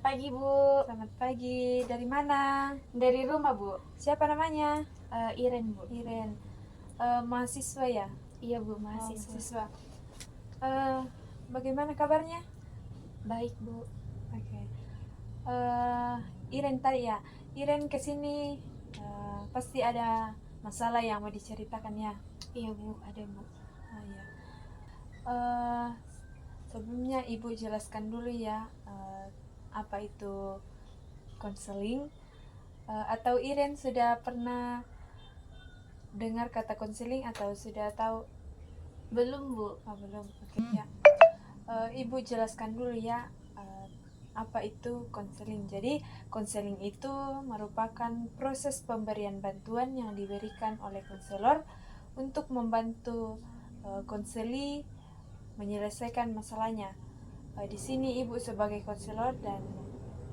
pagi, Bu. Selamat pagi. Dari mana? Dari rumah, Bu. Siapa namanya? Iren, Bu. Iren. Mahasiswa ya? Iya, Bu, Oh, mahasiswa. mahasiswa. Bagaimana kabarnya? Baik, Bu. Oke. Iren tadi ya. Iren kesini pasti ada masalah yang mau diceritakan ya. Iya, Bu, ada, Bu. Ya. Eh, Sebelumnya Ibu jelaskan dulu ya apa itu konseling. Atau Iren sudah pernah dengar kata konseling atau sudah tahu? Belum, Bu. Oh, belum. Oke, ya. Ibu jelaskan dulu ya apa itu konseling. Jadi, konseling itu merupakan proses pemberian bantuan yang diberikan oleh konselor untuk membantu konseli menyelesaikan masalahnya. Di sini Ibu sebagai konselor dan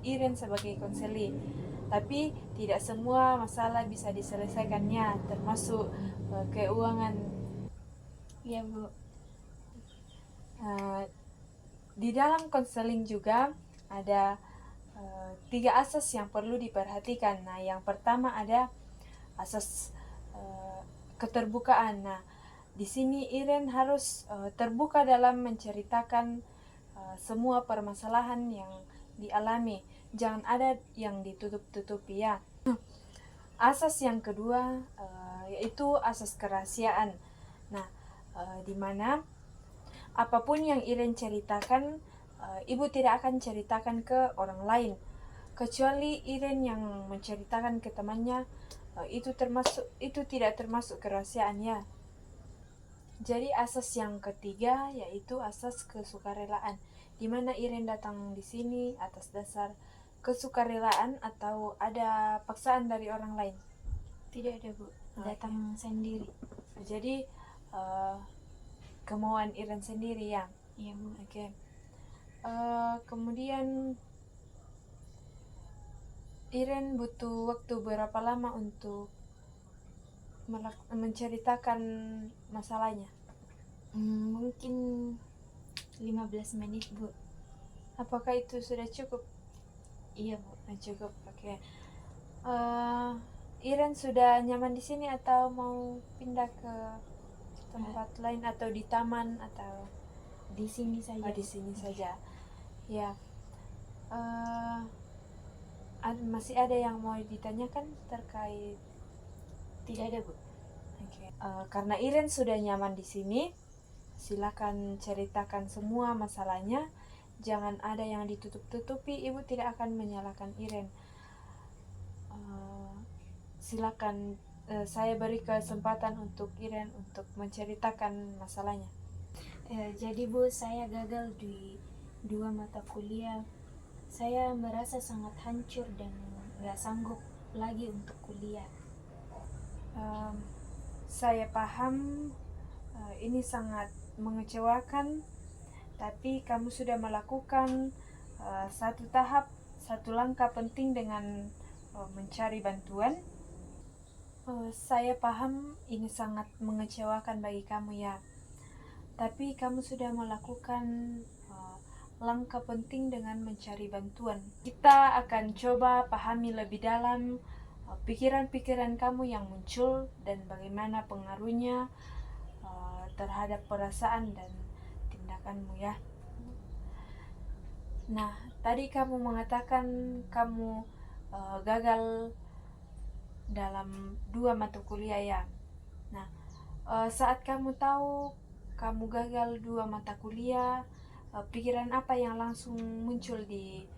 Iren sebagai konseli. Tapi tidak semua masalah bisa diselesaikannya, termasuk keuangan. Iya, Bu. Di dalam konseling juga ada 3 asas yang perlu diperhatikan. Nah, yang pertama ada asas keterbukaan. Nah, di sini Iren harus terbuka dalam menceritakan semua permasalahan yang dialami. Jangan ada yang ditutup-tutupi ya. Asas yang kedua yaitu asas kerahasiaan. Nah, di mana apapun yang Iren ceritakan, Ibu tidak akan ceritakan ke orang lain, kecuali Iren yang menceritakan ke temannya. Itu tidak termasuk kerahasiaan ya. Jadi asas yang ketiga yaitu asas kesukarelaan, di mana Iren datang di sini atas dasar kesukarelaan atau ada paksaan dari orang lain. Tidak ada, Bu. Datang sendiri. Jadi kemauan Iren sendiri ya. Iya, Bu. Oke. Kemudian Iren butuh waktu berapa lama untuk menceritakan masalahnya? Mungkin 15 menit, Bu. Apakah itu sudah cukup? Iya, Bu. Cukup. Oke. Iren sudah nyaman di sini atau mau pindah ke tempat lain atau di taman atau Di sini saja, di Bu. sini saja? Ya. Masih ada yang mau ditanyakan terkait? Tidak ada, Bu. Oke. Karena Iren sudah nyaman di sini, silakan ceritakan semua masalahnya. Jangan ada yang ditutup-tutupi. Ibu tidak akan menyalahkan Iren. Silakan, saya beri kesempatan untuk Iren untuk menceritakan masalahnya. Jadi, Bu, saya gagal di 2 mata kuliah. Saya merasa sangat hancur dan gak sanggup lagi untuk kuliah. Saya paham ini sangat mengecewakan, tapi kamu sudah melakukan satu tahap, satu langkah penting dengan mencari bantuan. Saya paham ini sangat mengecewakan bagi kamu ya, tapi kamu sudah melakukan langkah penting dengan mencari bantuan. Kita akan coba pahami lebih dalam pikiran-pikiran kamu yang muncul dan bagaimana pengaruhnya terhadap perasaan dan tindakanmu ya. Nah, tadi kamu mengatakan kamu gagal dalam 2 mata kuliah ya. Nah, saat kamu tahu kamu gagal 2 mata kuliah, pikiran apa yang langsung muncul di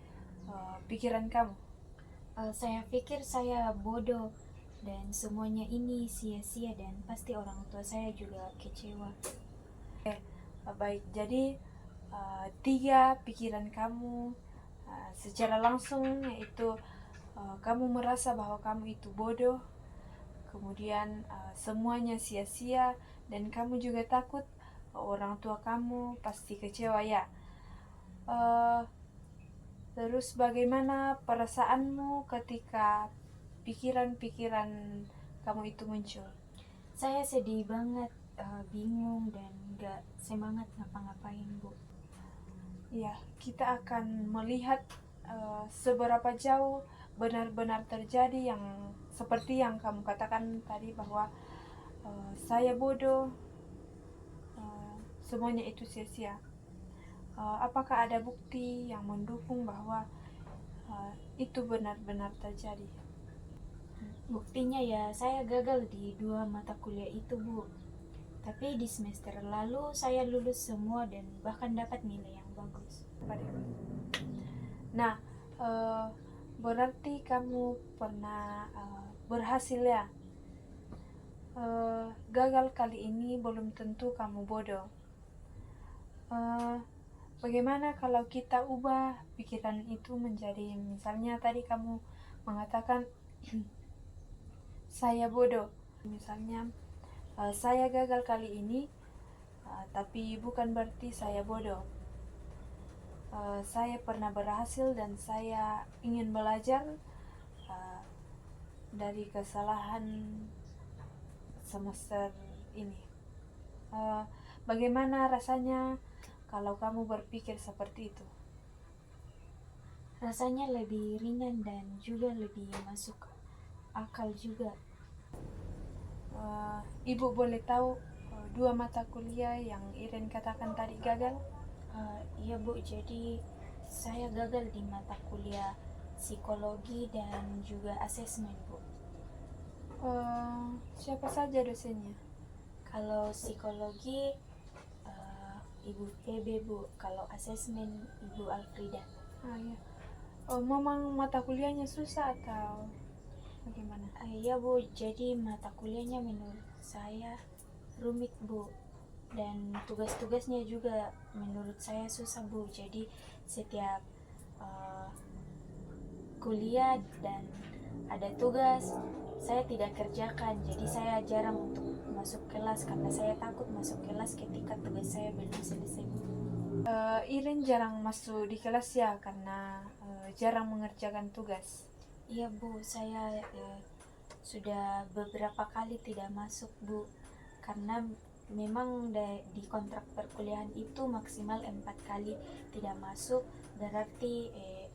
pikiran kamu? Saya pikir saya bodoh dan semuanya ini sia-sia dan pasti orang tua saya juga kecewa. Baik, jadi 3 pikiran kamu secara langsung yaitu kamu merasa bahwa kamu itu bodoh, kemudian semuanya sia-sia, dan kamu juga takut orang tua kamu pasti kecewa ya. Terus bagaimana perasaanmu ketika pikiran-pikiran kamu itu muncul? Saya sedih banget, bingung dan gak semangat ngapa-ngapain, Bu. Ya, kita akan melihat seberapa jauh benar-benar terjadi yang seperti yang kamu katakan tadi bahwa saya bodoh, semuanya itu sia-sia. Apakah ada bukti yang mendukung bahwa itu benar-benar terjadi? Buktinya ya saya gagal di 2 mata kuliah itu, Bu. Tapi di semester lalu saya lulus semua dan bahkan dapat nilai yang bagus. Nah, berarti kamu pernah berhasil ya. Gagal kali ini belum tentu kamu bodoh. Bagaimana kalau kita ubah pikiran itu menjadi, misalnya tadi kamu mengatakan saya bodoh, misalnya saya gagal kali ini, tapi bukan berarti saya bodoh. Saya pernah berhasil dan saya ingin belajar dari kesalahan semester ini. Bagaimana rasanya kalau kamu berpikir seperti itu? Rasanya lebih ringan dan juga lebih masuk akal juga. Ibu boleh tahu 2 mata kuliah yang Iren katakan tadi gagal? Iya, Bu, jadi saya gagal di mata kuliah psikologi dan juga asesmen, Bu. Siapa saja dosennya? Kalau psikologi Ibu Hebe, Bu. Kalau asesmen Ibu Alfrida. Ya. Memang mata kuliahnya susah atau bagaimana? Iya, Bu, jadi mata kuliahnya menurut saya rumit, Bu. Dan tugas-tugasnya juga menurut saya susah, Bu. Jadi setiap kuliah dan ada tugas saya tidak kerjakan, jadi saya jarang untuk masuk kelas karena saya takut masuk kelas ketika tugas saya belum selesai, Bu. Iren jarang masuk di kelas ya karena jarang mengerjakan tugas. Iya, Bu, saya sudah beberapa kali tidak masuk, Bu, karena memang di kontrak perkuliahan itu maksimal 4 kali tidak masuk berarti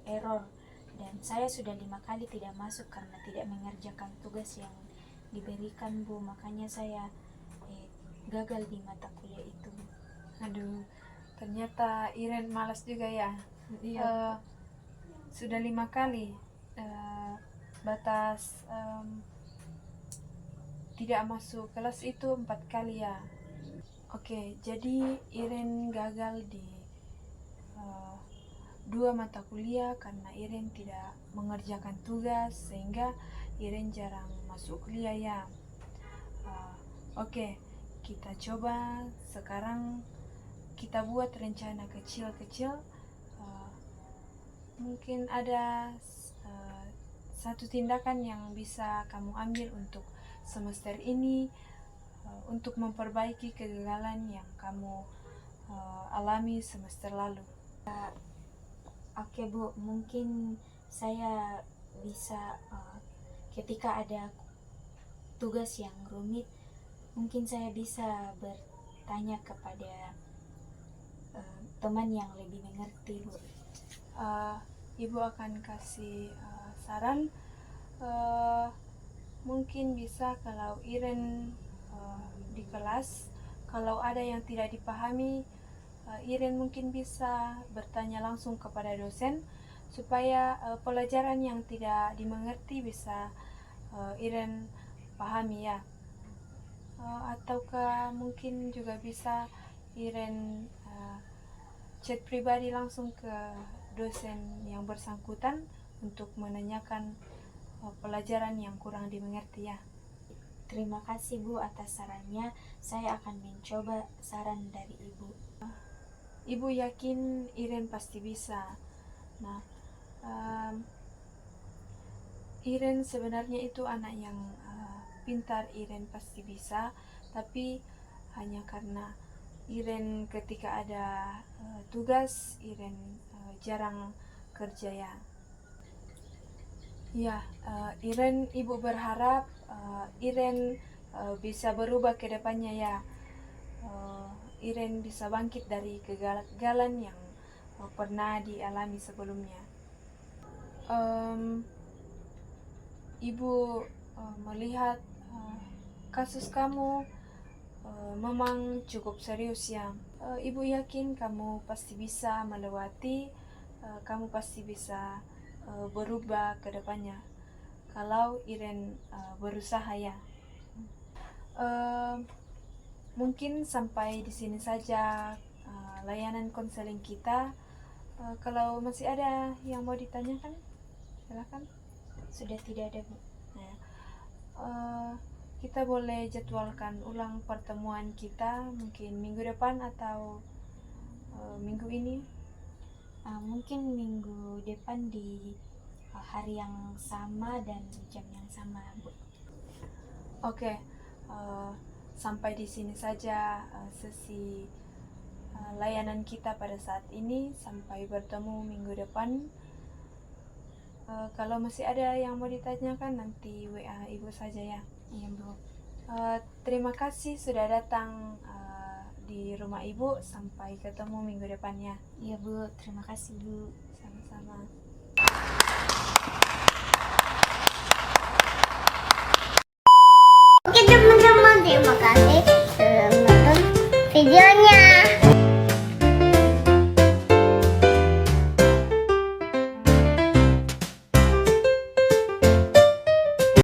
error, dan saya sudah 5 kali tidak masuk karena tidak mengerjakan tugas yang diberikan, Bu. Makanya saya gagal di mata kuliah itu, Bu. Aduh, ternyata Iren malas juga ya. Iya. Sudah 5 kali batas tidak masuk kelas itu 4 kali ya. Oke, jadi Iren gagal di 2 mata kuliah karena Iren tidak mengerjakan tugas sehingga Iren jarang masuk kuliah ya. Oke, kita coba sekarang kita buat rencana kecil-kecil. Mungkin ada satu tindakan yang bisa kamu ambil untuk semester ini untuk memperbaiki kegagalan yang kamu alami semester lalu. Oke, Bu, mungkin saya bisa ketika ada tugas yang rumit, mungkin saya bisa bertanya kepada teman yang lebih mengerti, Bu. Ibu akan kasih saran. Mungkin bisa kalau Iren di kelas, kalau ada yang tidak dipahami, Iren mungkin bisa bertanya langsung kepada dosen supaya pelajaran yang tidak dimengerti bisa Iren pahami ya. Ataukah mungkin juga bisa Iren chat pribadi langsung ke dosen yang bersangkutan untuk menanyakan pelajaran yang kurang dimengerti ya. Terima kasih, Bu, atas sarannya. Saya akan mencoba saran dari Ibu. Ibu yakin Iren pasti bisa. Nah, Iren sebenarnya itu anak yang pintar. Iren pasti bisa, tapi hanya karena Iren ketika ada tugas Iren jarang kerja ya. Ya, Iren, Ibu berharap Iren bisa berubah ke depannya ya. Iren bisa bangkit dari kegagalan yang pernah dialami sebelumnya. Ibu melihat kasus kamu memang cukup serius ya. Ibu yakin kamu pasti bisa melewati, kamu pasti bisa berubah ke depannya kalau Iren berusaha ya. Mungkin sampai di sini saja layanan konseling kita. Kalau masih ada yang mau ditanyakan, silakan. Sudah tidak ada, Bu. Nah, kita boleh jadwalkan ulang pertemuan kita mungkin minggu depan atau minggu ini. Mungkin minggu depan di hari yang sama dan jam yang sama, Bu. Oke, sampai di sini saja sesi layanan kita pada saat ini. Sampai bertemu minggu depan. Kalau masih ada yang mau ditanyakan, nanti WA Ibu saja ya. Iya, Bu. Terima kasih sudah datang di rumah Ibu. Sampai ketemu minggu depannya. Iya, Bu. Terima kasih, Bu. Sama-sama. Oke teman-teman, terima kasih sudah menonton videonya.